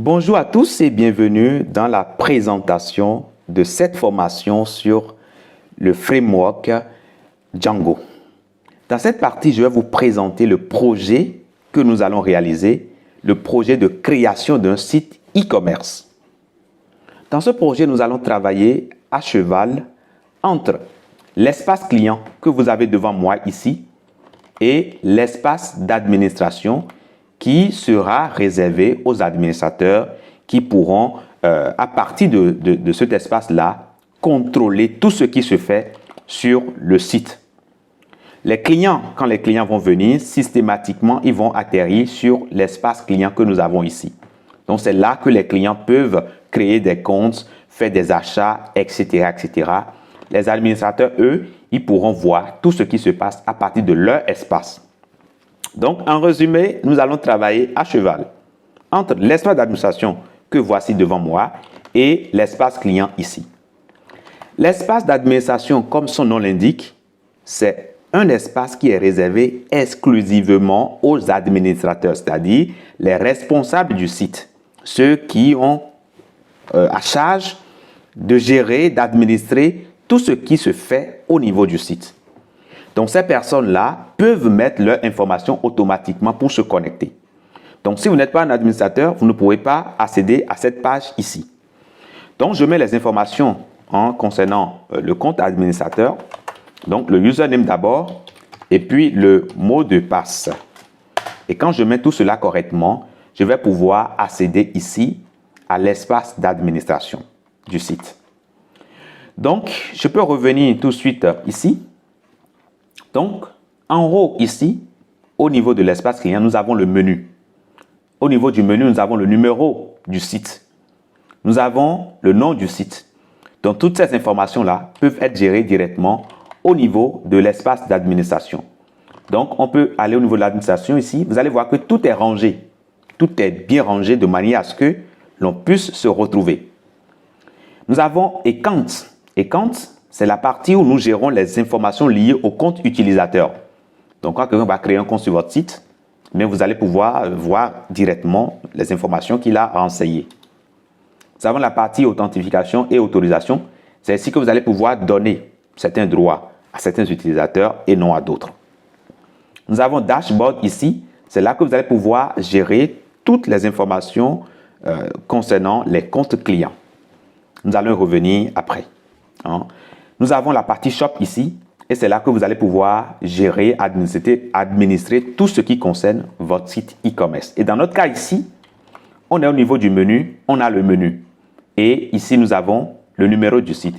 Bonjour à tous et bienvenue dans la présentation de cette formation sur le framework Django. Dans cette partie, je vais vous présenter le projet que nous allons réaliser, le projet de création d'un site e-commerce. Dans ce projet, nous allons travailler à cheval entre l'espace client que vous avez devant moi ici et l'espace d'administration qui sera réservé aux administrateurs qui pourront, à partir de cet espace-là, contrôler tout ce qui se fait sur le site. Les clients, quand les clients vont venir, systématiquement, ils vont atterrir sur l'espace client que nous avons ici. Donc, c'est là que les clients peuvent créer des comptes, faire des achats, etc., etc. Les administrateurs, eux, ils pourront voir tout ce qui se passe à partir de leur espace. Donc, en résumé, nous allons travailler à cheval entre l'espace d'administration que voici devant moi et l'espace client ici. L'espace d'administration, comme son nom l'indique, c'est un espace qui est réservé exclusivement aux administrateurs, c'est-à-dire les responsables du site, ceux qui ont à charge de gérer, d'administrer tout ce qui se fait au niveau du site. Donc, ces personnes-là peuvent mettre leurs informations automatiquement pour se connecter. Donc, si vous n'êtes pas un administrateur, vous ne pourrez pas accéder à cette page ici. Donc, je mets les informations concernant le compte administrateur. Donc, le username d'abord et puis le mot de passe. Et quand je mets tout cela correctement, je vais pouvoir accéder ici à l'espace d'administration du site. Donc, je peux revenir tout de suite ici. Donc, en haut ici, au niveau de l'espace client, nous avons le menu. Au niveau du menu, nous avons le numéro du site. Nous avons le nom du site. Donc, toutes ces informations-là peuvent être gérées directement au niveau de l'espace d'administration. Donc, on peut aller au niveau de l'administration ici. Vous allez voir que tout est rangé. Tout est bien rangé de manière à ce que l'on puisse se retrouver. Nous avons Account. Account, c'est la partie où nous gérons les informations liées au compte utilisateur. Donc, quand quelqu'un va créer un compte sur votre site, mais vous allez pouvoir voir directement les informations qu'il a renseignées. Nous avons la partie authentification et autorisation. C'est ici que vous allez pouvoir donner certains droits à certains utilisateurs et non à d'autres. Nous avons Dashboard ici. C'est là que vous allez pouvoir gérer toutes les informations concernant les comptes clients. Nous allons revenir après. Nous avons la partie Shop ici et c'est là que vous allez pouvoir gérer, administrer tout ce qui concerne votre site e-commerce. Et dans notre cas ici, on est au niveau du menu, on a le menu. Et ici, nous avons le numéro du site.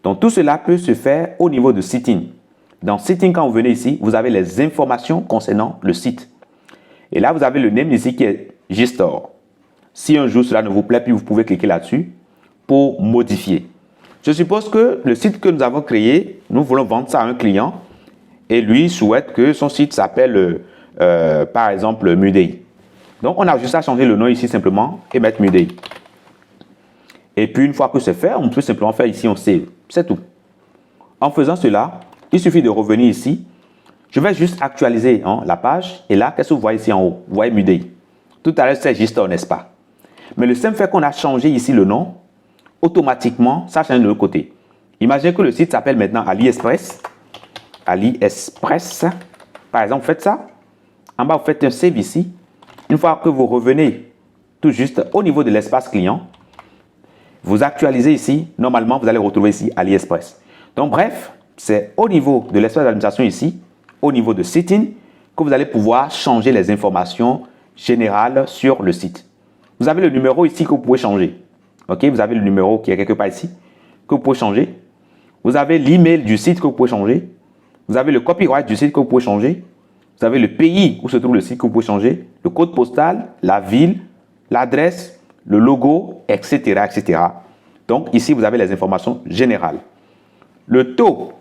Donc, tout cela peut se faire au niveau de Setting. Dans Setting, quand vous venez ici, vous avez les informations concernant le site. Et là, vous avez le name ici qui est Gstore. Si un jour cela ne vous plaît plus, vous pouvez cliquer là-dessus pour modifier. Je suppose que le site que nous avons créé, nous voulons vendre ça à un client et lui souhaite que son site s'appelle, par exemple, Mudei. Donc, on a juste à changer le nom ici simplement et mettre Mudei. Et puis, une fois que c'est fait, on peut simplement faire ici, on save. C'est tout. En faisant cela, il suffit de revenir ici. Je vais juste actualiser la page. Et là, qu'est-ce que vous voyez ici en haut? Vous voyez Mudei. Tout à l'heure, c'est juste, n'est-ce pas? Mais le simple fait qu'on a changé ici le nom, automatiquement, ça change de l'autre côté. Imaginez que le site s'appelle maintenant AliExpress. AliExpress. Par exemple, vous faites ça. En bas, vous faites un save ici. Une fois que vous revenez tout juste au niveau de l'espace client, vous actualisez ici. Normalement, vous allez retrouver ici AliExpress. Donc, bref, c'est au niveau de l'espace d'administration ici, au niveau de Setting, que vous allez pouvoir changer les informations générales sur le site. Vous avez le numéro ici que vous pouvez changer. OK, vous avez le numéro qui est quelque part ici, que vous pouvez changer. Vous avez l'email du site que vous pouvez changer. Vous avez le copyright du site que vous pouvez changer. Vous avez le pays où se trouve le site que vous pouvez changer. Le code postal, la ville, l'adresse, le logo, etc., etc. Donc, ici, vous avez les informations générales. Le taux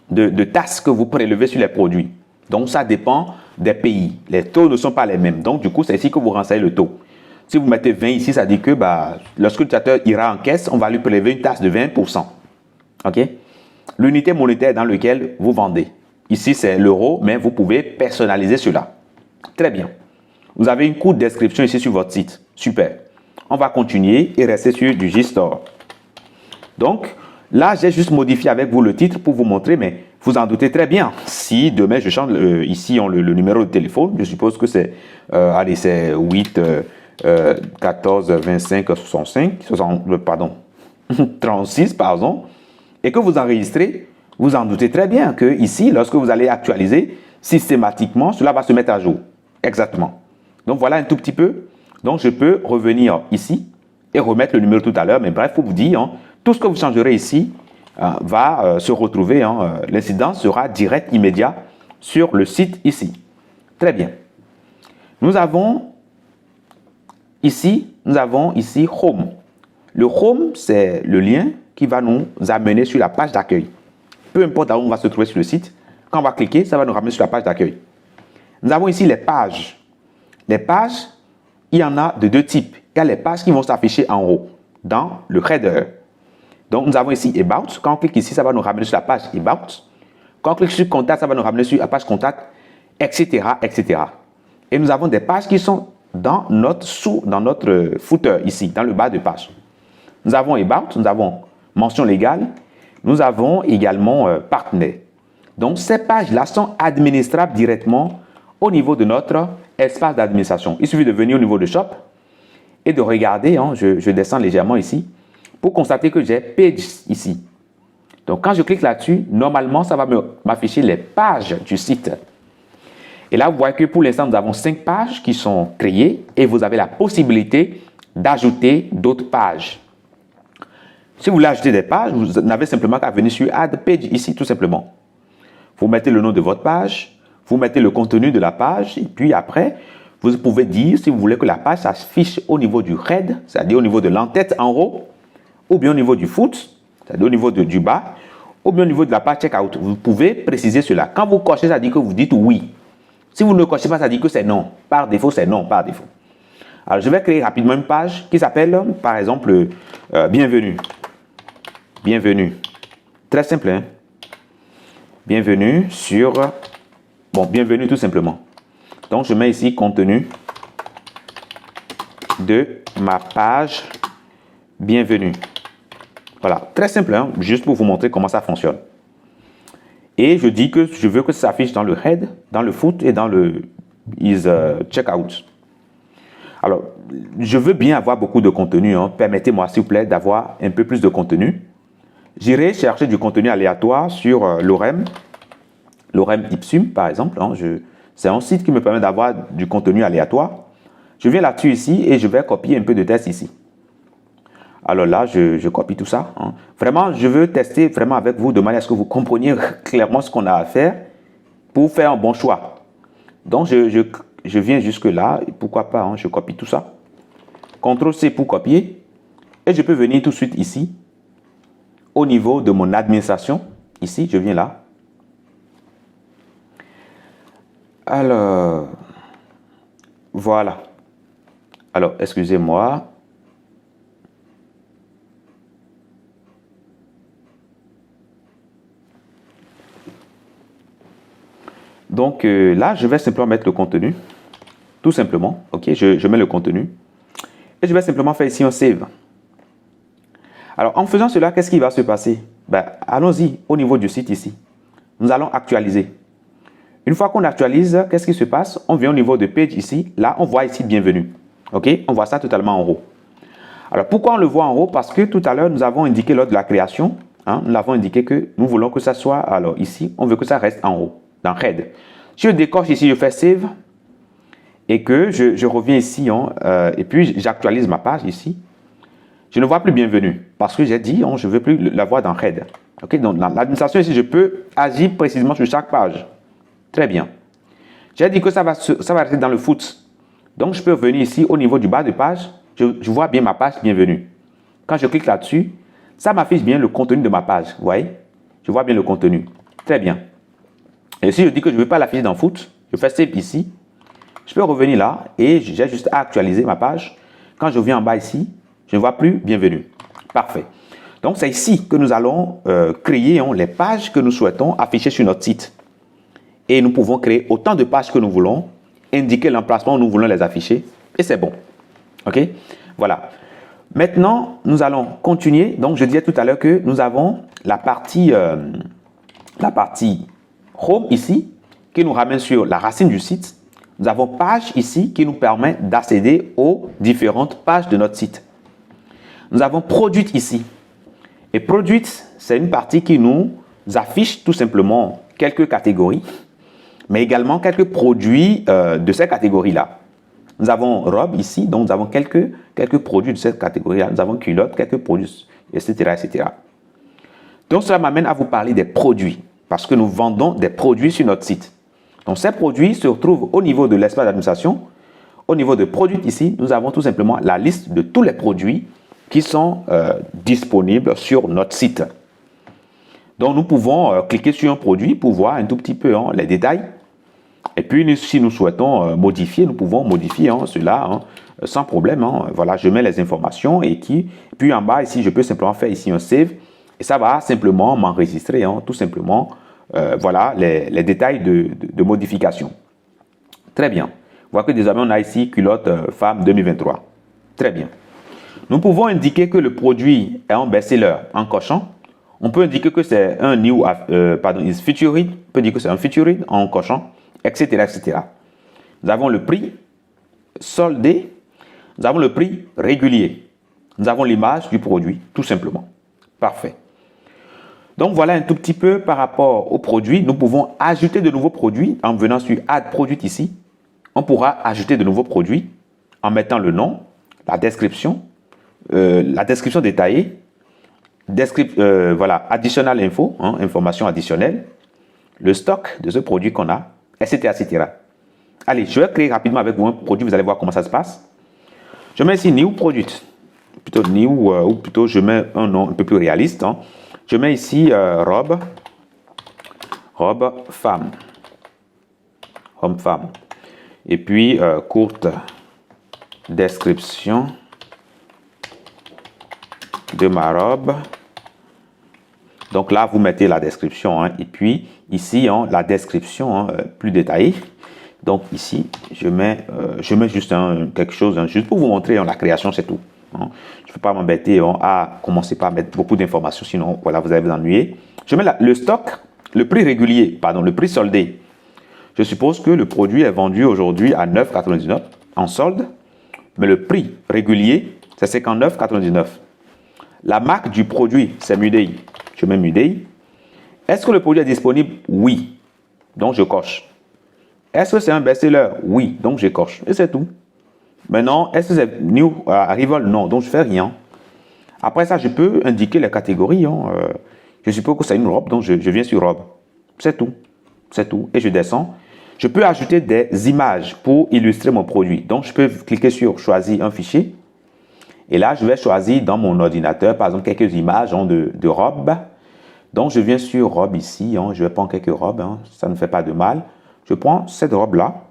de taxes que vous prélevez sur les produits. Donc, ça dépend des pays. Les taux ne sont pas les mêmes. Donc, du coup, c'est ici que vous renseignez le taux. Si vous mettez 20 ici, ça dit que lorsque l'utilisateur ira en caisse, on va lui prélever une taxe de 20%. OK? L'unité monétaire dans laquelle vous vendez. Ici, c'est l'euro, mais vous pouvez personnaliser cela. Très bien. Vous avez une courte description ici sur votre site. Super. on va continuer et rester sur du JSTOR. Donc, là, j'ai juste modifié avec vous le titre pour vous montrer, mais vous en doutez très bien. Si demain, je change ici le numéro de téléphone, je suppose que c'est, allez, c'est 8 14 25 65, 36, pardon, et que vous enregistrez, vous en doutez très bien que ici, lorsque vous allez actualiser, systématiquement, cela va se mettre à jour. Exactement. Donc, voilà un tout petit peu. Donc, je peux revenir ici et remettre le numéro tout à l'heure. Mais bref, pour vous dire, hein, tout ce que vous changerez ici va se retrouver. L'incidence sera direct, immédiat sur le site ici. Très bien. Nous avons ici Home. Le Home, c'est le lien qui va nous amener sur la page d'accueil. Peu importe où on va se trouver sur le site, quand on va cliquer, ça va nous ramener sur la page d'accueil. Nous avons ici les pages. Les pages, il y en a de deux types. Il y a les pages qui vont s'afficher en haut, dans le header. Donc, nous avons ici About. Quand on clique ici, ça va nous ramener sur la page About. Quand on clique sur Contact, ça va nous ramener sur la page Contact, etc., etc. Et nous avons des pages qui sont dans notre footer, ici, dans le bas de page. Nous avons About, nous avons mention légale, nous avons également partenaire. Donc, ces pages-là sont administrables directement au niveau de notre espace d'administration. Il suffit de venir au niveau de Shop et de regarder, je descends légèrement ici, pour constater que j'ai Page ici. Donc, quand je clique là-dessus, normalement, ça va m'afficher les pages du site. Et là, vous voyez que pour l'instant, nous avons 5 pages qui sont créées et vous avez la possibilité d'ajouter d'autres pages. Si vous voulez ajouter des pages, vous n'avez simplement qu'à venir sur Add Page ici, tout simplement. Vous mettez le nom de votre page, vous mettez le contenu de la page et puis après, vous pouvez dire si vous voulez que la page s'affiche au niveau du head, c'est-à-dire au niveau de l'entête en haut, ou bien au niveau du foot, c'est-à-dire au niveau du bas, ou bien au niveau de la page checkout. Vous pouvez préciser cela. Quand vous cochez, ça dit que vous dites oui. Si vous ne cochez pas, ça dit que c'est non. Par défaut, c'est non, par défaut. Alors, je vais créer rapidement une page qui s'appelle, par exemple, Bienvenue. Bienvenue. Très simple, hein? Bienvenue sur... Bon, bienvenue tout simplement. Donc, je mets ici contenu de ma page Bienvenue. Voilà, très simple, hein? Juste pour vous montrer comment ça fonctionne. Et je dis que je veux que ça s'affiche dans le head, dans le foot et dans le checkout. Alors, je veux bien avoir beaucoup de contenu. Hein. Permettez-moi, s'il vous plaît, d'avoir un peu plus de contenu. J'irai chercher du contenu aléatoire sur Lorem Ipsum, par exemple. Hein. C'est un site qui me permet d'avoir du contenu aléatoire. Je viens là-dessus ici et je vais copier un peu de texte ici. Alors là, je copie tout ça. Hein. Vraiment, je veux tester vraiment avec vous de manière à ce que vous compreniez clairement ce qu'on a à faire pour faire un bon choix. Donc, je viens jusque là. Et pourquoi pas, hein, je copie tout ça. CTRL-C pour copier. Et je peux venir tout de suite ici, au niveau de mon administration. Ici, je viens là. Alors, voilà. Alors, excusez-moi. Donc là, je vais simplement mettre le contenu, tout simplement. Ok, je mets le contenu et je vais simplement faire ici un save. Alors, en faisant cela, qu'est-ce qui va se passer? Allons-y au niveau du site ici. Nous allons actualiser. Une fois qu'on actualise, qu'est-ce qui se passe? On vient au niveau de page ici. Là, on voit ici bienvenue. Ok, on voit ça totalement en haut. Alors, pourquoi on le voit en haut? Parce que tout à l'heure, nous avons indiqué lors de la création, nous l'avons indiqué que nous voulons que ça soit, alors ici, on veut que ça reste en haut. Dans Head. Si je décoche ici, je fais Save et que je reviens ici et puis j'actualise ma page ici, je ne vois plus Bienvenue parce que j'ai dit je ne veux plus la voir dans Head. Okay? Donc, dans l'administration ici, je peux agir précisément sur chaque page. Très bien. J'ai dit que ça va rester dans le foot. Donc, je peux venir ici au niveau du bas de page. Je vois bien ma page Bienvenue. Quand je clique là-dessus, ça m'affiche bien le contenu de ma page. Vous voyez? Je vois bien le contenu. Très bien. Et si je dis que je ne veux pas l'afficher dans Foot, je fais Save ici. Je peux revenir là et j'ai juste à actualiser ma page. Quand je viens en bas ici, je ne vois plus Bienvenue. Parfait. Donc, c'est ici que nous allons créer les pages que nous souhaitons afficher sur notre site. Et nous pouvons créer autant de pages que nous voulons, indiquer l'emplacement où nous voulons les afficher et c'est bon. OK? Voilà. Maintenant, nous allons continuer. Donc, je disais tout à l'heure que nous avons la partie Home ici, qui nous ramène sur la racine du site. Nous avons Page ici, qui nous permet d'accéder aux différentes pages de notre site. Nous avons Produit ici. Et Produit, c'est une partie qui nous affiche tout simplement quelques catégories, mais également quelques produits de ces catégories-là. Nous avons robe ici, donc nous avons quelques produits de cette catégorie-là. Nous avons culotte, quelques produits, etc., etc. Donc, cela m'amène à vous parler des produits, parce que nous vendons des produits sur notre site. Donc, ces produits se retrouvent au niveau de l'espace d'administration. Au niveau de produits ici, nous avons tout simplement la liste de tous les produits qui sont disponibles sur notre site. Donc, nous pouvons cliquer sur un produit pour voir un tout petit peu les détails. Et puis, si nous souhaitons modifier, nous pouvons modifier cela sans problème. Voilà, je mets les informations et puis en bas, ici, je peux simplement faire ici un save. Et ça va simplement m'enregistrer, tout simplement, voilà, les détails de modification. Très bien. Vous voyez que désormais, on a ici culotte femme 2023. Très bien. Nous pouvons indiquer que le produit est un best-seller en cochant. On peut indiquer que c'est un new, is featured. On peut dire que c'est un featured en cochant, etc., etc. Nous avons le prix soldé. Nous avons le prix régulier. Nous avons l'image du produit, tout simplement. Parfait. Donc, voilà un tout petit peu par rapport aux produits. Nous pouvons ajouter de nouveaux produits en venant sur Add Produit ici. On pourra ajouter de nouveaux produits en mettant le nom, la description détaillée, voilà, additional info, information additionnelle, le stock de ce produit qu'on a, etc., etc. Allez, je vais créer rapidement avec vous un produit, vous allez voir comment ça se passe. Je mets ici New Product, plutôt New, ou plutôt je mets un nom un peu plus réaliste. Je mets ici robe femme, homme femme, et puis courte description de ma robe. Donc là, vous mettez la description, et puis ici, la description plus détaillée. Donc ici, je mets juste quelque chose, juste pour vous montrer la création, c'est tout. Je ne peux pas m'embêter à commencer par mettre beaucoup d'informations, sinon voilà, vous allez vous ennuyer. Je mets le stock, le prix régulier, pardon, le prix soldé. Je suppose que le produit est vendu aujourd'hui à 9,99 en solde, mais le prix régulier, c'est 59,99. La marque du produit, c'est Mudei. Je mets Mudei. Est-ce que le produit est disponible? Oui. Donc, je coche. Est-ce que c'est un best-seller? Oui. Donc, je coche. Et c'est tout. Maintenant, est-ce que c'est New Arrival? Non. Donc, je ne fais rien. Après ça, je peux indiquer les catégories. Je suppose que c'est une robe. Donc, je viens sur robe. C'est tout. C'est tout. Et je descends. Je peux ajouter des images pour illustrer mon produit. Donc, je peux cliquer sur Choisir un fichier. Et là, je vais choisir dans mon ordinateur, par exemple, quelques images de robes. Donc, je viens sur robe ici. Je vais prendre quelques robes. Ça ne fait pas de mal. Je prends cette robe-là.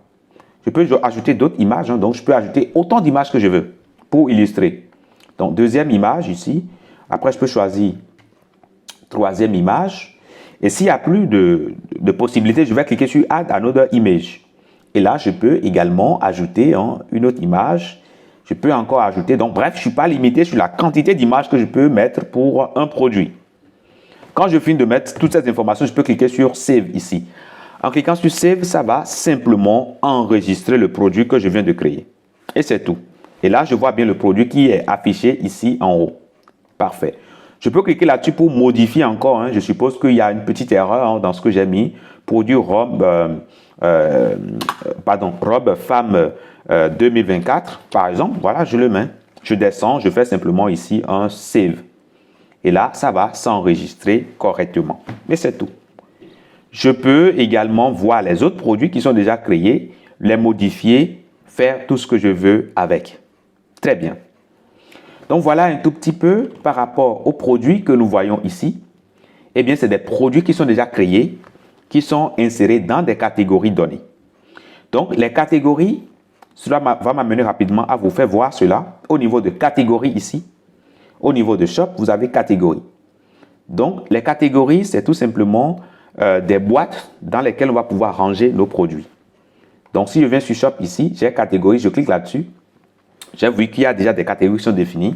Je peux ajouter d'autres images. Donc, je peux ajouter autant d'images que je veux pour illustrer. Donc, deuxième image ici. Après, je peux choisir troisième image. Et s'il n'y a plus de possibilités, je vais cliquer sur Add Another Image. Et là, je peux également ajouter une autre image. Je peux encore ajouter. Donc, bref, je ne suis pas limité sur la quantité d'images que je peux mettre pour un produit. Quand je finis de mettre toutes ces informations, je peux cliquer sur Save ici. En cliquant sur Save, ça va simplement enregistrer le produit que je viens de créer. Et c'est tout. Et là, je vois bien le produit qui est affiché ici en haut. Parfait. Je peux cliquer là-dessus pour modifier encore. Je suppose qu'il y a une petite erreur dans ce que j'ai mis. Produit robe, robe femme 2024, par exemple. Voilà, je le mets. Je descends, je fais simplement ici un Save. Et là, ça va s'enregistrer correctement. Et c'est tout. Je peux également voir les autres produits qui sont déjà créés, les modifier, faire tout ce que je veux avec. Très bien. Donc, voilà un tout petit peu par rapport aux produits que nous voyons ici. Eh bien, c'est des produits qui sont déjà créés, qui sont insérés dans des catégories données. Donc, les catégories, cela va m'amener rapidement à vous faire voir cela. Au niveau de catégories ici, au niveau de shop, vous avez catégories. Donc, les catégories, c'est tout simplement des boîtes dans lesquelles on va pouvoir ranger nos produits. Donc, si je viens sur shop ici, j'ai catégorie, je clique là-dessus. j'ai vu qu'il y a déjà des catégories qui sont définies.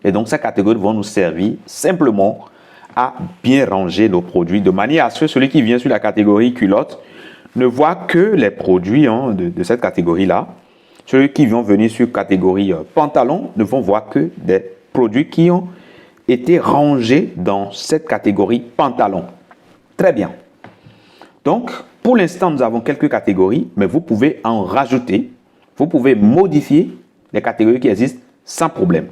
Et donc, ces catégories vont nous servir simplement à bien ranger nos produits de manière à ce que celui qui vient sur la catégorie culotte ne voit que les produits de cette catégorie-là. Ceux qui vont venir sur catégorie pantalon ne vont voir que des produits qui ont été rangés dans cette catégorie pantalon. Très bien. Donc, pour l'instant, nous avons quelques catégories, mais vous pouvez en rajouter. Vous pouvez modifier les catégories qui existent sans problème.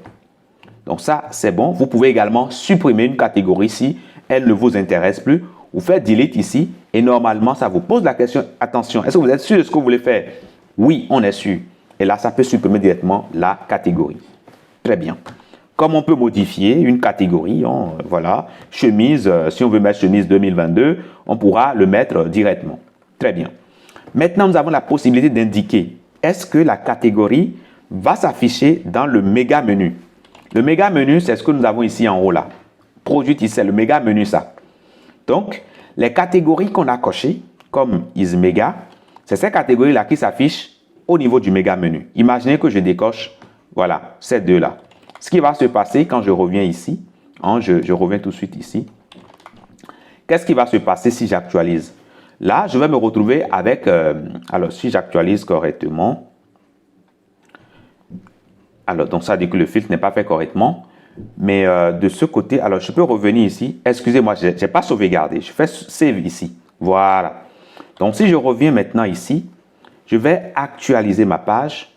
Donc ça, c'est bon. Vous pouvez également supprimer une catégorie si elle ne vous intéresse plus. Vous faites delete ici et normalement, ça vous pose la question, attention, est-ce que vous êtes sûr de ce que vous voulez faire? Oui, on est sûr. Et là, ça peut supprimer directement la catégorie. Très bien. Comme on peut modifier une catégorie, voilà, chemise, si on veut mettre chemise 2022, on pourra le mettre directement. Très bien. Maintenant, nous avons la possibilité d'indiquer, est-ce que la catégorie va s'afficher dans le méga menu? Le méga menu, c'est ce que nous avons ici en haut là. Produit ici, c'est le méga menu ça. Donc, les catégories qu'on a cochées, comme is méga, c'est ces catégories-là qui s'affichent au niveau du méga menu. Imaginez que je décoche, voilà, ces deux-là. Ce qui va se passer quand je reviens ici, je reviens tout de suite ici. Qu'est-ce qui va se passer si j'actualise? Là, je vais me retrouver avec, alors si j'actualise correctement, alors donc ça dit que le filtre n'est pas fait correctement, mais de ce côté, alors je peux revenir ici, excusez-moi, je n'ai pas sauvegardé, je fais save ici, voilà. Donc si je reviens maintenant ici, je vais actualiser ma page.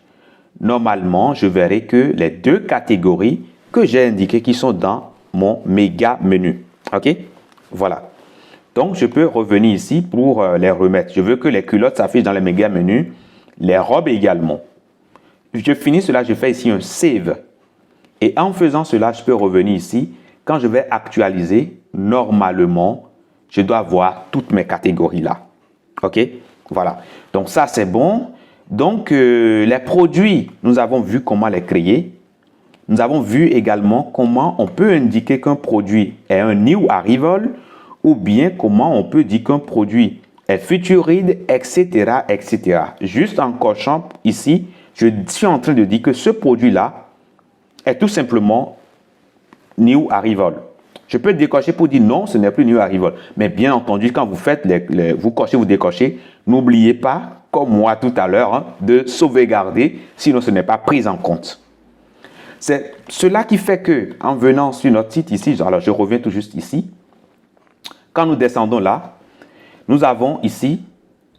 Normalement, je verrai que les deux catégories que j'ai indiquées qui sont dans mon méga menu. OK? Voilà. Donc, je peux revenir ici pour les remettre. Je veux que les culottes s'affichent dans le méga menu, les robes également. Je finis cela, je fais ici un save. Et en faisant cela, je peux revenir ici. Quand je vais actualiser, normalement, je dois voir toutes mes catégories là. OK? Voilà. Donc, ça, c'est bon. Donc, les produits, nous avons vu comment les créer. Nous avons vu également comment on peut indiquer qu'un produit est un new arrival ou bien comment on peut dire qu'un produit est featured, etc., etc. Juste en cochant ici, je suis en train de dire que ce produit-là est tout simplement new arrival. Je peux décocher pour dire non, ce n'est plus new arrival. Mais bien entendu, quand vous faites, vous cochez, vous décochez, n'oubliez pas, comme moi tout à l'heure, de sauvegarder, sinon ce n'est pas pris en compte. C'est cela qui fait que, en venant sur notre site ici, alors je reviens tout juste ici, quand nous descendons là, nous avons ici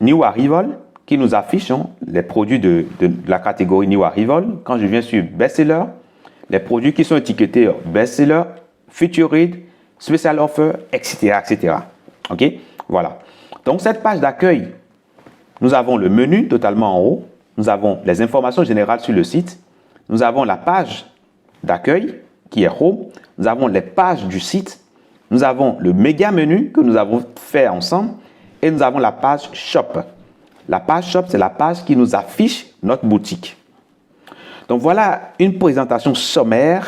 New Arrival qui nous affiche les produits de la catégorie New Arrival. Quand je viens sur Bestseller, les produits qui sont étiquetés Bestseller, Featured, Special Offer, etc., etc. OK? Voilà. Donc, cette page d'accueil, nous avons le menu totalement en haut. Nous avons les informations générales sur le site. Nous avons la page d'accueil qui est Home. Nous avons les pages du site. Nous avons le méga menu que nous avons fait ensemble. Et nous avons la page Shop. La page Shop, c'est la page qui nous affiche notre boutique. Donc, voilà une présentation sommaire.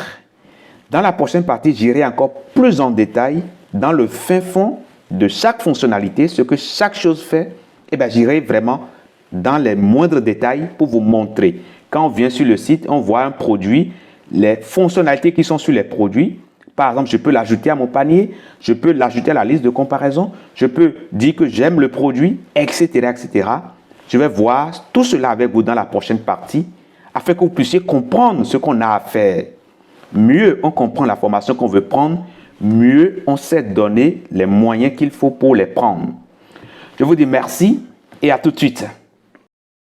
Dans la prochaine partie, j'irai encore plus en détail dans le fin fond de chaque fonctionnalité, ce que chaque chose fait. Eh bien, j'irai vraiment dans les moindres détails pour vous montrer. Quand on vient sur le site, on voit un produit, les fonctionnalités qui sont sur les produits. Par exemple, je peux l'ajouter à mon panier, je peux l'ajouter à la liste de comparaison, je peux dire que j'aime le produit, etc., etc. Je vais voir tout cela avec vous dans la prochaine partie afin que vous puissiez comprendre ce qu'on a à faire. Mieux on comprend la formation qu'on veut prendre, mieux on sait donner les moyens qu'il faut pour les prendre. Je vous dis merci et à tout de suite.